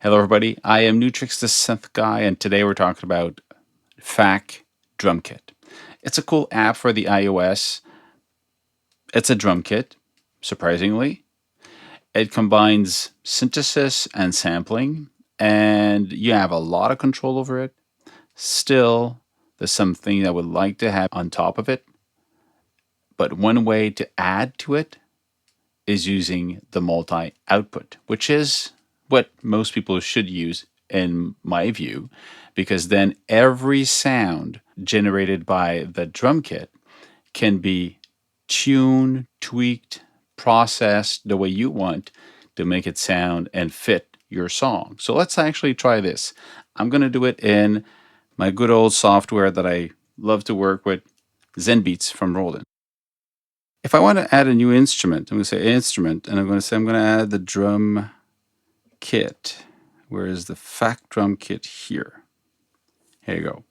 Hello everybody, I am Nu-Trix the Synth guy, and today we're talking about FAC Drumkit. It's a cool app for the iOS. It's a drum kit, surprisingly. It combines synthesis and sampling, and you have a lot of control over it. Still, there's something I would like to have on top of it. But one way to add to it is using the multi-output, which is what most people should use in my view, because then every sound generated by the drum kit can be tuned, tweaked, processed the way you want to make it sound and fit your song. So let's actually try this. I'm going to do it in my good old software that I love to work with, Zenbeats from Roland. If I want to add a new instrument, I'm going to say instrument, and I'm going to say I'm going to add the drum kit. Where is the FAC drum kit here? Here you go.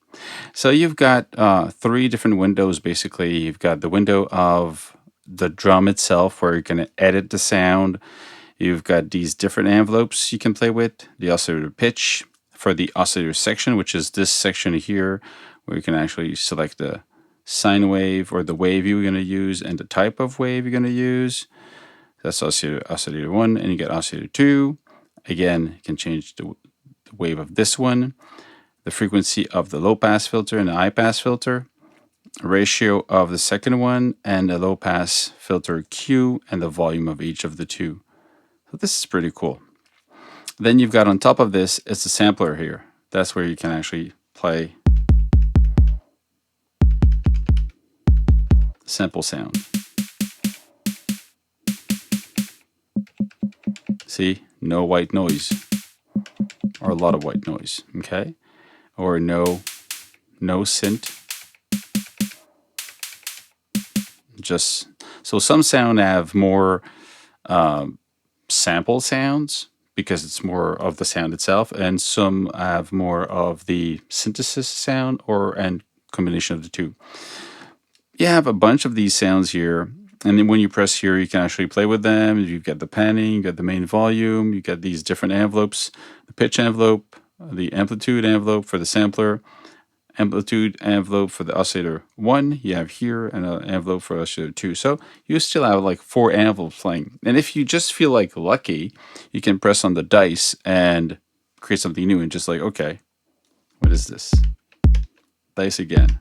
So you've got three different windows, basically. You've got the window of the drum itself, where you can edit the sound. You've got these different envelopes you can play with. The oscillator pitch for the oscillator section, which is this section here, where you can actually select the sine wave or the wave you're going to use and the type of wave you're going to use. That's oscillator 1, and you get oscillator 2. Again, you can change the wave of this one, the frequency of the low pass filter and the high pass filter, ratio of the second one, and the low pass filter Q, and the volume of each of the two. So this is pretty cool. Then you've got on top of this, it's a sampler here. That's where you can actually play sample sound. See, no white noise, or a lot of white noise, okay? Or no synth. Just so some sound have more sample sounds because it's more of the sound itself, and some have more of the synthesis sound and combination of the two. You have a bunch of these sounds here, and then when you press here, you can actually play with them. You've got the panning, you got the main volume, you got these different envelopes, the pitch envelope, the amplitude envelope for the sampler, amplitude envelope for the oscillator 1 you have here, and an envelope for oscillator 2. So you still have like 4 envelopes playing. And if you just feel like lucky, you can press on the dice and create something new and just like, okay, what is this? Dice again.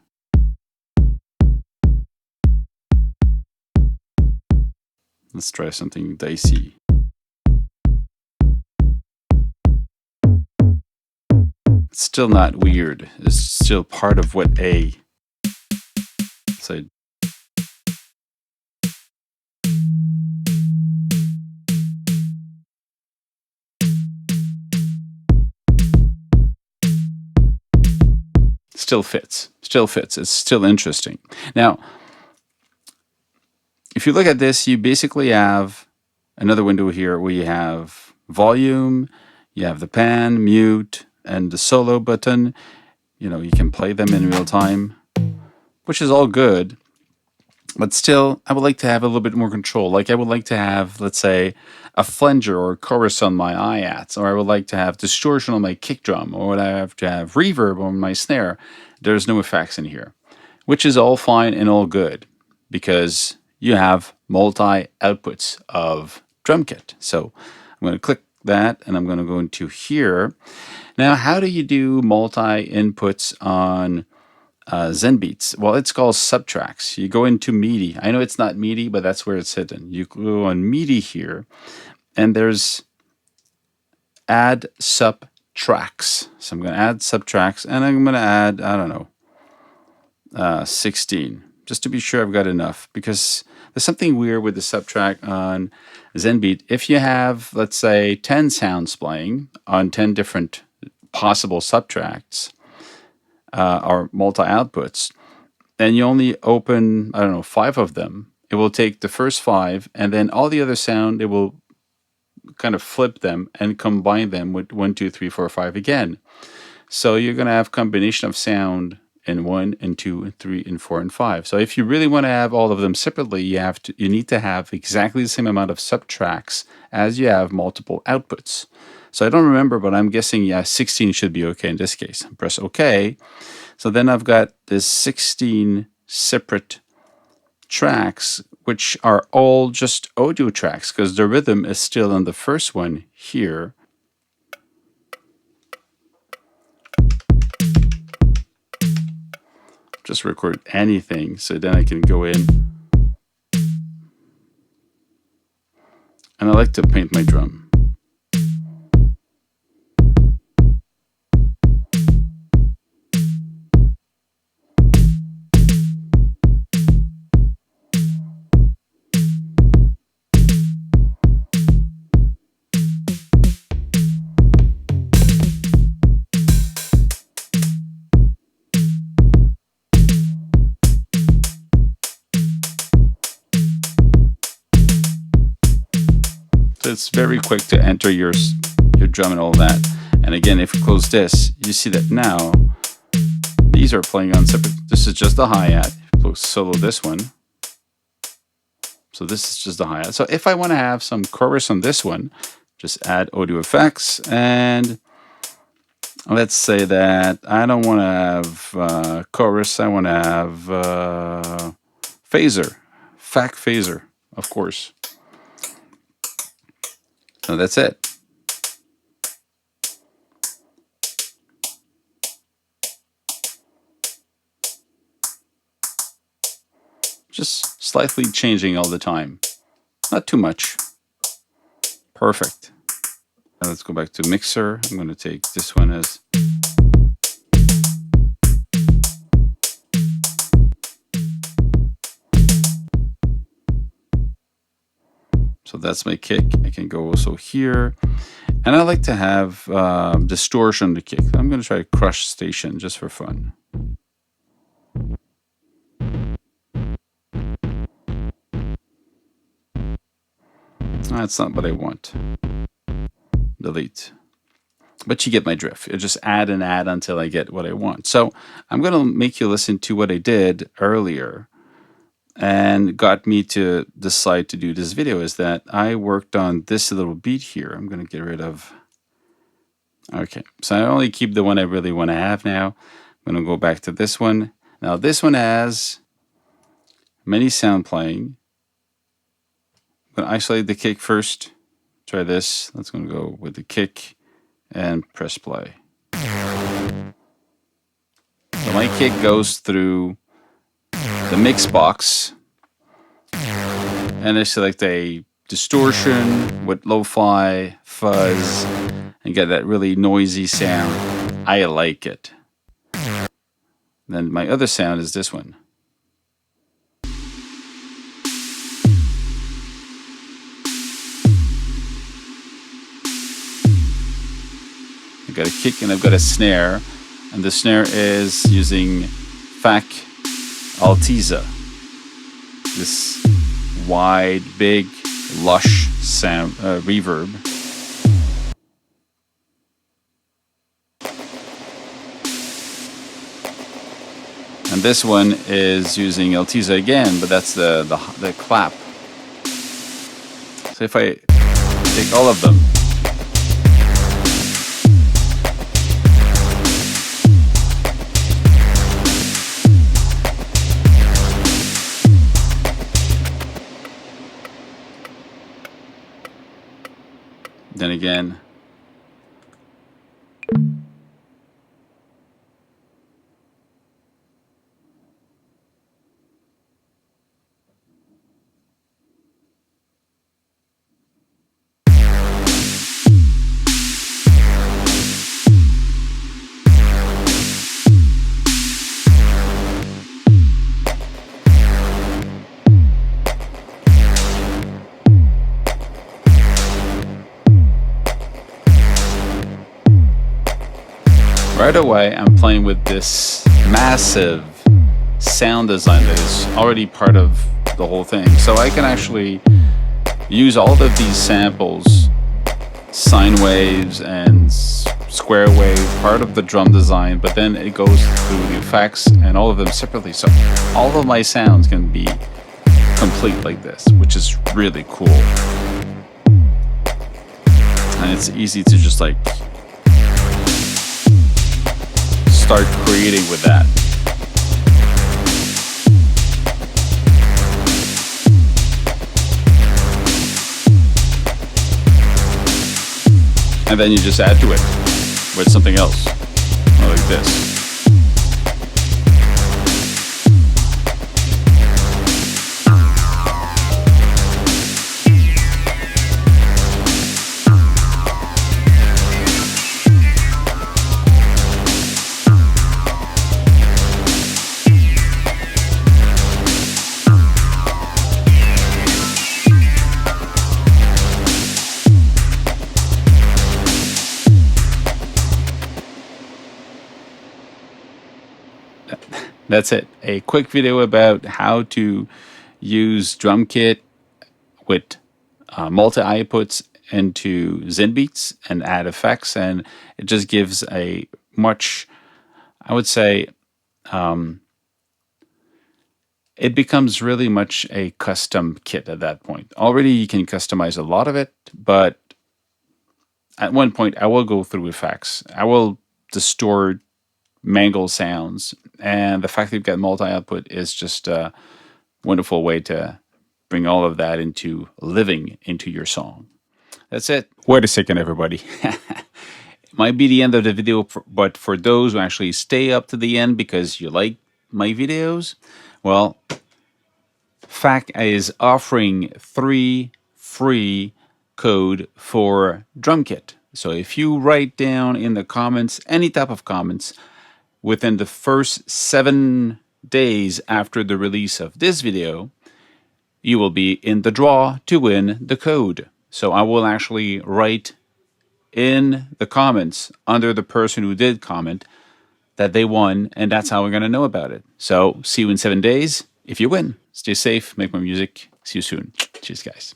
Let's try something dicey. It's still not weird. It's still part of what a say. Still fits. Still fits. It's still interesting. Now, if you look at this, you basically have another window here where you have volume, you have the pan, mute, and the solo button. You know, you can play them in real time, which is all good. But still, I would like to have a little bit more control. Like I would like to have, let's say, a flanger or a chorus on my hi-hats, or I would like to have distortion on my kick drum, or would I have to have reverb on my snare. There's no effects in here, which is all fine and all good because you have multi-outputs of drum kit. So I'm going to click that, and I'm going to go into here. Now, how do you do multi-inputs on Zenbeats? Well, it's called Subtracks. You go into MIDI. I know it's not MIDI, but that's where it's hidden. You go on MIDI here, and there's add subtracks. So I'm going to add subtracks, and I'm going to add, I don't know, 16, just to be sure I've got enough, because there's something weird with the subtrack on Zenbeat. If you have, let's say, 10 sounds playing on 10 different possible subtracks, or multi-outputs, and you only open, I don't know, 5 of them, it will take the first 5, and then all the other sound, it will kind of flip them and combine them with 1, 2, 3, 4, 5 again. So you're going to have combination of sound and 1 and 2 and 3 and 4 and 5. So if you really want to have all of them separately, you need to have exactly the same amount of subtracks as you have multiple outputs. So I don't remember, but I'm guessing, yeah, 16 should be okay in this case. Press OK. So then I've got this 16 separate tracks, which are all just audio tracks, because the rhythm is still on the first one here. Just record anything, so then I can go in. And I like to paint my drum. It's very quick to enter your drum and all that. And again, if you close this, you see that now these are playing on separate. This is just the hi-hat. Solo this one. So this is just the hi-hat. So if I want to have some chorus on this one, just add audio effects, and let's say that I don't want to have chorus. I want to have phaser, FAC Phazer, of course. So that's it. Just slightly changing all the time. Not too much. Perfect. Now let's go back to mixer. I'm going to take this one as... So that's my kick. I can go also here. And I like to have distortion on the kick. I'm going to try Crushtation just for fun. That's not what I want. Delete. But you get my drift. You just add and add until I get what I want. So I'm going to make you listen to what I did earlier and got me to decide to do this video is that I worked on this little beat here. I'm going to get rid of... Okay, so I only keep the one I really want to have now. I'm going to go back to this one. Now this one has many sound playing. I'm going to isolate the kick first. Try this. Let's going to go with the kick and press play. So my kick goes through the Mixbox, and I select a distortion with lo-fi, fuzz, and get that really noisy sound. I like it. Then my other sound is this one. I've got a kick and I've got a snare, and the snare is using FAC Alteza. This wide, big, lush sound reverb. And this one is using Alteza again, but that's the clap. So if I take all of them, then again, right away, I'm playing with this massive sound design that is already part of the whole thing. So I can actually use all of these samples sine waves and square wave, part of the drum design, but then it goes through the effects and all of them separately. So all of my sounds can be complete like this, which is really cool. And it's easy to just like start creating with that. And then you just add to it with something else, like this. That's it. A quick video about how to use Drumkit with multi-outputs into Zenbeats and add effects, and it just gives a much, I would say, it becomes really much a custom kit at that point. Already you can customize a lot of it, but at one point I will go through effects. I will distort, mangle sounds, and the fact that you've got multi-output is just a wonderful way to bring all of that into living into your song. That's it. Wait a second, everybody. It might be the end of the video, but for those who actually stay up to the end because you like my videos, well, FAC is offering 3 free code for Drumkit. So if you write down in the comments, any type of comments, within the first 7 days after the release of this video, you will be in the draw to win the code. So I will actually write in the comments under the person who did comment that they won, and that's how we're going to know about it. So see you in 7 days if you win. Stay safe, make more music. See you soon. Cheers, guys.